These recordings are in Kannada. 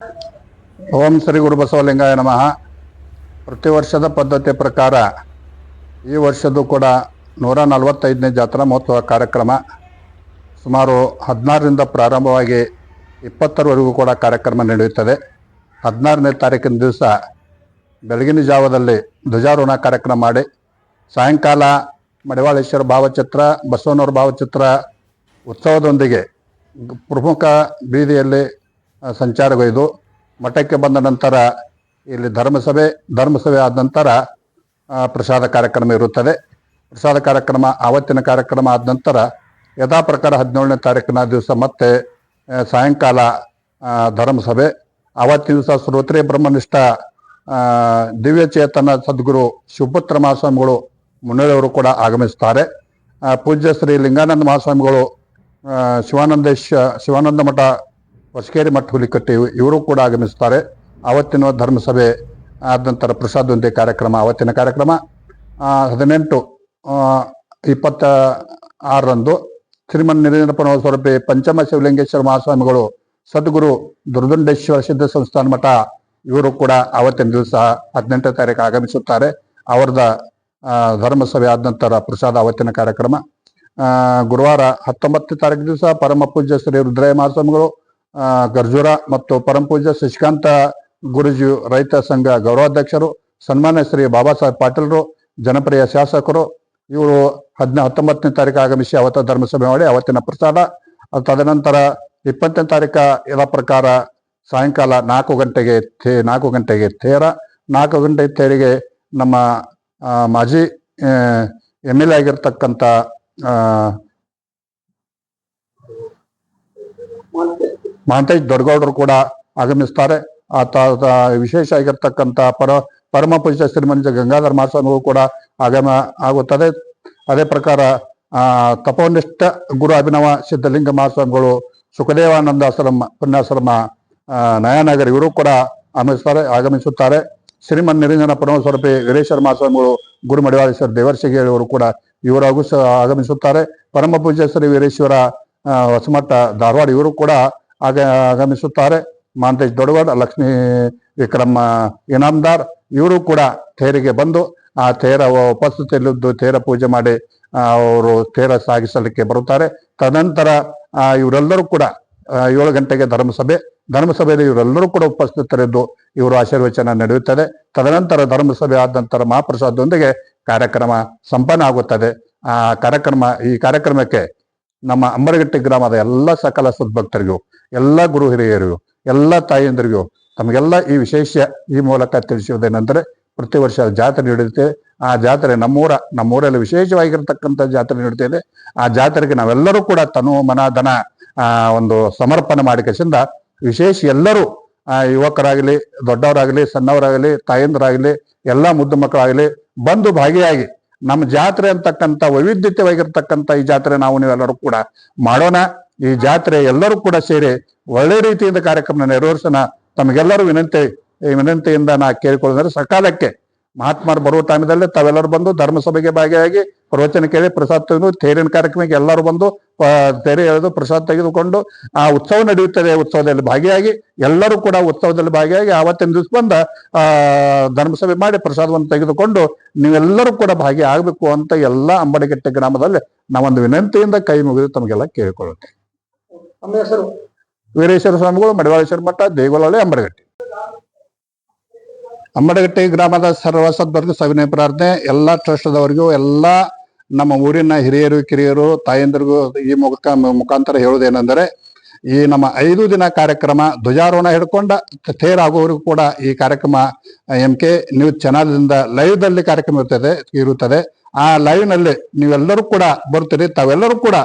ಓಂ ಶ್ರೀ ಗುರು ಬಸವಲಿಂಗಾಯ ನಮಃ. ಪ್ರತಿ ವರ್ಷದ ಪದ್ಧತಿ ಪ್ರಕಾರ ಈ ವರ್ಷದ್ದು ಕೂಡ 145ನೇ ಜಾತ್ರಾ ಮಹೋತ್ಸವ ಕಾರ್ಯಕ್ರಮ ಸುಮಾರು 16ರಿಂದ ಪ್ರಾರಂಭವಾಗಿ 20ರವರೆಗೂ ಕೂಡ ಕಾರ್ಯಕ್ರಮ ನಡೆಯುತ್ತದೆ. 16ನೇ ತಾರೀಕಿನ ದಿವಸ ಬೆಳಗಿನ ಜಾವದಲ್ಲಿ ಧ್ವಜಾರೋಹಣ ಕಾರ್ಯಕ್ರಮ ಮಾಡಿ ಸಾಯಂಕಾಲ ಮಡಿವಾಳೇಶ್ವರ ಭಾವಚಿತ್ರ, ಬಸವನವರ ಭಾವಚಿತ್ರ ಉತ್ಸವದೊಂದಿಗೆ ಪ್ರಮುಖ ಬೀದಿಯಲ್ಲಿ ಸಂಚಾರಗೈದು ಮಠಕ್ಕೆ ಬಂದ ನಂತರ ಇಲ್ಲಿ ಧರ್ಮಸಭೆ ಆದ ನಂತರ ಪ್ರಸಾದ ಕಾರ್ಯಕ್ರಮ ಇರುತ್ತದೆ. ಪ್ರಸಾದ ಕಾರ್ಯಕ್ರಮ ಆವತ್ತಿನ ಕಾರ್ಯಕ್ರಮ ಆದ ನಂತರ ಯಥಾ ಪ್ರಕಾರ 17ನೇ ತಾರೀಕಿನ ದಿವಸ ಮತ್ತೆ ಸಾಯಂಕಾಲ ಧರ್ಮಸಭೆ. ಆವತ್ತಿನ ದಿವಸ ಶ್ರೋತ್ರಿಯ ಬ್ರಹ್ಮನಿಷ್ಠ ದಿವ್ಯ ಚೇತನ ಸದ್ಗುರು ಶಿವಪುತ್ರ ಮಹಾಸ್ವಾಮಿಗಳು ಮುನ್ನಡೆಯವರು ಕೂಡ ಆಗಮಿಸುತ್ತಾರೆ. ಪೂಜ್ಯ ಶ್ರೀ ಲಿಂಗಾನಂದ ಮಹಾಸ್ವಾಮಿಗಳು ಶಿವಾನಂದ ಮಠ ಹೊಸಕೇರಿ ಮಠ ಹುಲಿಕಟ್ಟಿ ಇವರು ಕೂಡ ಆಗಮಿಸುತ್ತಾರೆ. ಆವತ್ತಿನ ಧರ್ಮಸಭೆ ಆದ ನಂತರ ಪ್ರಸಾದೊಂದಿಗೆ ಕಾರ್ಯಕ್ರಮ. ಆವತ್ತಿನ ಕಾರ್ಯಕ್ರಮ 18-26ರಂದು ಶ್ರೀಮನ್ ನಿರಂಜನಪುರ ಸ್ವರೂಪಿ ಪಂಚಮ ಶಿವಲಿಂಗೇಶ್ವರ ಮಹಾಸ್ವಾಮಿಗಳು ಸದ್ಗುರು ದುರ್ದುಂಡೇಶ್ವರ ಸಿದ್ಧ ಸಂಸ್ಥಾನ ಮಠ ಇವರು ಕೂಡ ಆವತ್ತಿನ ದಿವಸ 18ನೇ ತಾರೀಕು ಆಗಮಿಸುತ್ತಾರೆ. ಅವರದ ಧರ್ಮಸಭೆ ಆದ ನಂತರ ಪ್ರಸಾದ ಆವತ್ತಿನ ಕಾರ್ಯಕ್ರಮ. ಗುರುವಾರ 19ನೇ ತಾರೀಕು ದಿವಸ ಪರಮ ಪೂಜ್ಯ ಶ್ರೀ ರುದ್ರಯ್ಯ ಮಹಾಸ್ವಾಮಿಗಳು ಗರ್ಜೂರ ಮತ್ತು ಪರಮ ಪೂಜ್ಯ ಶಶಿಕಾಂತ ಗುರುಜಿ ರೈತ ಸಂಘ ಗೌರವಾಧ್ಯಕ್ಷರು, ಸನ್ಮಾನ್ಯ ಶ್ರೀ ಬಾಬಾ ಸಾಹೇಬ್ ಪಾಟೀಲ್ರು ಜನಪ್ರಿಯ ಶಾಸಕರು ಇವರು 19ನೇ ತಾರೀಕು ಆಗಮಿಸಿ ಅವತ್ತ ಧರ್ಮಸಭೆ ಮಾಡಿ ಅವತ್ತಿನ ಪ್ರಸಾದ. ತದನಂತರ 20ನೇ ತಾರೀಕು ಎಲ್ಲ ಪ್ರಕಾರ ಸಾಯಂಕಾಲ 4 ಗಂಟೆಗೆ ತೇರ. 4 ಗಂಟೆ ತೇರಿಗೆ ನಮ್ಮ ಮಾಜಿ MLA ಆಗಿರ್ತಕ್ಕಂಥ ಮಹಂತೇಶ್ ದೊಡ್ಡಗೌಡರು ಕೂಡ ಆಗಮಿಸ್ತಾರೆ. ವಿಶೇಷ ಆಗಿರ್ತಕ್ಕಂಥ ಪರಮ ಪೂಜ್ಯ ಶ್ರೀಮಂತ ಗಂಗಾಧರ ಮಹಾಸ್ವಾಮಿಗಳು ಕೂಡ ಆಗಮ ಆಗುತ್ತದೆ. ಅದೇ ಪ್ರಕಾರ ತಪೋನಿಷ್ಠ ಗುರು ಅಭಿನವ ಸಿದ್ಧಲಿಂಗ ಮಹಾಸ್ವಾಮಿಗಳು ಸುಖದೇವಾನಂದ ಪುಣ್ಯಾಶ್ರಮ ನಯನಗರ್ ಇವರು ಕೂಡ ಆಗಮಿಸುತ್ತಾರೆ. ಶ್ರೀಮನ್ ನಿರಂಜನ ಪರಮ ಸ್ವರೂಪಿ ವೀರೇಶ್ವರ ಮಹಾಸ್ವಾಮಿಗಳು ಗುರು ಮಡಿವಾಳೇಶ್ವರ ದೇವರ್ಷಿಗೆ ಇವರು ಕೂಡ ಇವರಾಗೂ ಆಗಮಿಸುತ್ತಾರೆ. ಪರಮ ಪೂಜ್ಯ ಶ್ರೀ ವೀರೇಶ್ವರ ಹೊಸಮಠ ಧಾರವಾಡ ಇವರು ಕೂಡ ಆಗಮಿಸುತ್ತಾರೆ. ಮಹಂತೇಶ್ ದೊಡ್ಡಗೌಡ, ಲಕ್ಷ್ಮೀ ವಿಕ್ರಮ ಇನಾಮದಾರ್ ಇವರು ಕೂಡ ತೇರಿಗೆ ಬಂದು ಆ ತೇರ ಉಪಸ್ಥಿತಿಯಲ್ಲಿದ್ದು ತೇರ ಪೂಜೆ ಮಾಡಿ ಅವರು ತೇರ ಸಾಗಿಸಲಿಕ್ಕೆ ಬರುತ್ತಾರೆ. ತದನಂತರ ಇವರೆಲ್ಲರೂ ಕೂಡ 7 ಗಂಟೆಗೆ ಧರ್ಮಸಭೆಯಲ್ಲಿ ಇವರೆಲ್ಲರೂ ಕೂಡ ಉಪಸ್ಥಿತರಿದ್ದು ಇವರು ಆಶೀರ್ವಚನ ನಡೆಯುತ್ತದೆ. ತದನಂತರ ಧರ್ಮಸಭೆ ಆದ ನಂತರ ಮಹಾಪ್ರಸಾದದೊಂದಿಗೆ ಕಾರ್ಯಕ್ರಮ ಸಂಪನ್ನ ಆಗುತ್ತದೆ. ಈ ಕಾರ್ಯಕ್ರಮಕ್ಕೆ ನಮ್ಮ ಅಂಬರಗಟ್ಟಿ ಗ್ರಾಮದ ಎಲ್ಲ ಸಕಲ ಸದ್ಭಕ್ತರಿಗೂ, ಎಲ್ಲ ಗುರು ಹಿರಿಯರಿಗೂ, ಎಲ್ಲ ತಾಯಿಯಂದರಿಗೂ ತಮಗೆಲ್ಲ ಈ ವಿಶೇಷ ಈ ಮೂಲಕ ತಿಳಿಸುವುದೇನೆಂದರೆ, ಪ್ರತಿ ವರ್ಷ ಜಾತ್ರೆ ನಡೆಯುತ್ತೆ. ಆ ಜಾತ್ರೆ ನಮ್ಮೂರಲ್ಲಿ ವಿಶೇಷವಾಗಿರ್ತಕ್ಕಂಥ ಜಾತ್ರೆ ನಡೆಯುತ್ತಿದೆ. ಆ ಜಾತ್ರೆಗೆ ನಾವೆಲ್ಲರೂ ಕೂಡ ತನು ಮನ ಧನ ಒಂದು ಸಮರ್ಪಣೆ ಮಾಡಿಕೆಸಿಂದ ವಿಶೇಷ ಎಲ್ಲರೂ ಯುವಕರಾಗಲಿ, ದೊಡ್ಡವರಾಗಲಿ, ಸಣ್ಣವರಾಗಲಿ, ತಾಯಂದರಾಗಲಿ, ಎಲ್ಲ ಮುದ್ದು ಮಕ್ಕಳಾಗಲಿ ಬಂದು ಭಾಗಿಯಾಗಿ ನಮ್ಮ ಜಾತ್ರೆ ಅಂತಕ್ಕಂಥ ವೈವಿಧ್ಯತೆವಾಗಿರ್ತಕ್ಕಂಥ ಈ ಜಾತ್ರೆ ನೀವೆಲ್ಲರೂ ಕೂಡ ಮಾಡೋಣ. ಈ ಜಾತ್ರೆ ಎಲ್ಲರೂ ಕೂಡ ಸೇರಿ ಒಳ್ಳೆ ರೀತಿಯಿಂದ ಕಾರ್ಯಕ್ರಮ ನೆರವೇರಿಸೋಣ. ತಮಗೆಲ್ಲರೂ ವಿನಂತಿಯಿಂದ ನಾ ಕೇಳಿಕೊಳ್ಳಿದರೆ ಸಕಾಲಕ್ಕೆ ಮಹಾತ್ಮರು ಬರುವ ಟೈಮದಲ್ಲಿ ತಾವೆಲ್ಲರೂ ಬಂದು ಧರ್ಮಸಭೆಗೆ ಭಾಗಿಯಾಗಿ ಪ್ರವಚನ ಕೇಳಿ ಪ್ರಸಾದ ತೆಗೆದು ತೇರಿನ ಕಾರ್ಯಕ್ರಮಕ್ಕೆ ಎಲ್ಲರೂ ಬಂದು ತೇರೆ ಎಳೆದು ಪ್ರಸಾದ ತೆಗೆದುಕೊಂಡು ಆ ಉತ್ಸವ ನಡೆಯುತ್ತದೆ. ಉತ್ಸವದಲ್ಲಿ ಭಾಗಿಯಾಗಿ ಎಲ್ಲರೂ ಕೂಡ ಉತ್ಸವದಲ್ಲಿ ಭಾಗಿಯಾಗಿ ಆವತ್ತಿನ ದಿವಸ ಬಂದ ಧರ್ಮಸಭೆ ಮಾಡಿ ಪ್ರಸಾದವನ್ನು ತೆಗೆದುಕೊಂಡು ನೀವೆಲ್ಲರೂ ಕೂಡ ಭಾಗಿಯಾಗಬೇಕು ಅಂತ ಎಲ್ಲ ಅಂಬಡಗಟ್ಟೆ ಗ್ರಾಮದಲ್ಲಿ ನಾವೊಂದು ವಿನಂತಿಯಿಂದ ಕೈ ಮುಗಿದು ತಮಗೆಲ್ಲ ಕೇಳಿಕೊಳ್ಳುತ್ತೇವೆ. ವೀರೇಶ್ವರ ಸ್ವಾಮಿಗಳು, ಮಡಿವಾಳೇಶ್ವರ ಮಠ, ದೇಗುಲಹಳ್ಳಿ, ಅಂಬಡಗಟ್ಟಿ ಗ್ರಾಮದ ಸರ್ವ ಸದ್ಭಕ್ತರಿಗೂ ಸವಿನಯ ಪ್ರಾರ್ಥನೆ. ಎಲ್ಲ ಟ್ರಸ್ಟ್ದವರಿಗೂ, ಎಲ್ಲ ನಮ್ಮ ಊರಿನ ಹಿರಿಯರು, ಕಿರಿಯರು, ತಾಯಂದರಿಗೂ ಈ ಮುಖಾಂತರ ಹೇಳುವುದೇನೆಂದರೆ, ಈ ನಮ್ಮ 5 ದಿನ ಕಾರ್ಯಕ್ರಮ ಧ್ವಜಾರೋಹಣ ಹಿಡ್ಕೊಂಡ ತೇರಾಗುವವರೆಗೂ ಕೂಡ ಈ ಕಾರ್ಯಕ್ರಮ MK ನ್ಯೂಸ್ ಚಾನಲ್ನಿಂದ ಲೈವ್ದಲ್ಲಿ ಕಾರ್ಯಕ್ರಮ ಇರುತ್ತದೆ. ಆ ಲೈವ್ನಲ್ಲಿ ನೀವೆಲ್ಲರೂ ಕೂಡ ಬರ್ತೀರಿ. ತಾವೆಲ್ಲರೂ ಕೂಡ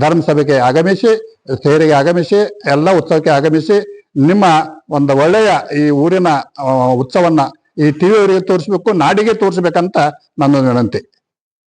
ಧರ್ಮಸಭೆಗೆ ಆಗಮಿಸಿ, ತೇರಿಗೆ ಆಗಮಿಸಿ, ಎಲ್ಲ ಉತ್ಸವಕ್ಕೆ ಆಗಮಿಸಿ ನಿಮ್ಮ ಒಂದು ಒಳ್ಳೆಯ ಈ ಊರಿನ ಉತ್ಸವನ್ನ ಈ TV ಅವರಿಗೆ ತೋರಿಸ್ಬೇಕು, ನಾಡಿಗೆ ತೋರಿಸ್ಬೇಕಂತ ನನ್ನ ವಿನಂತಿ.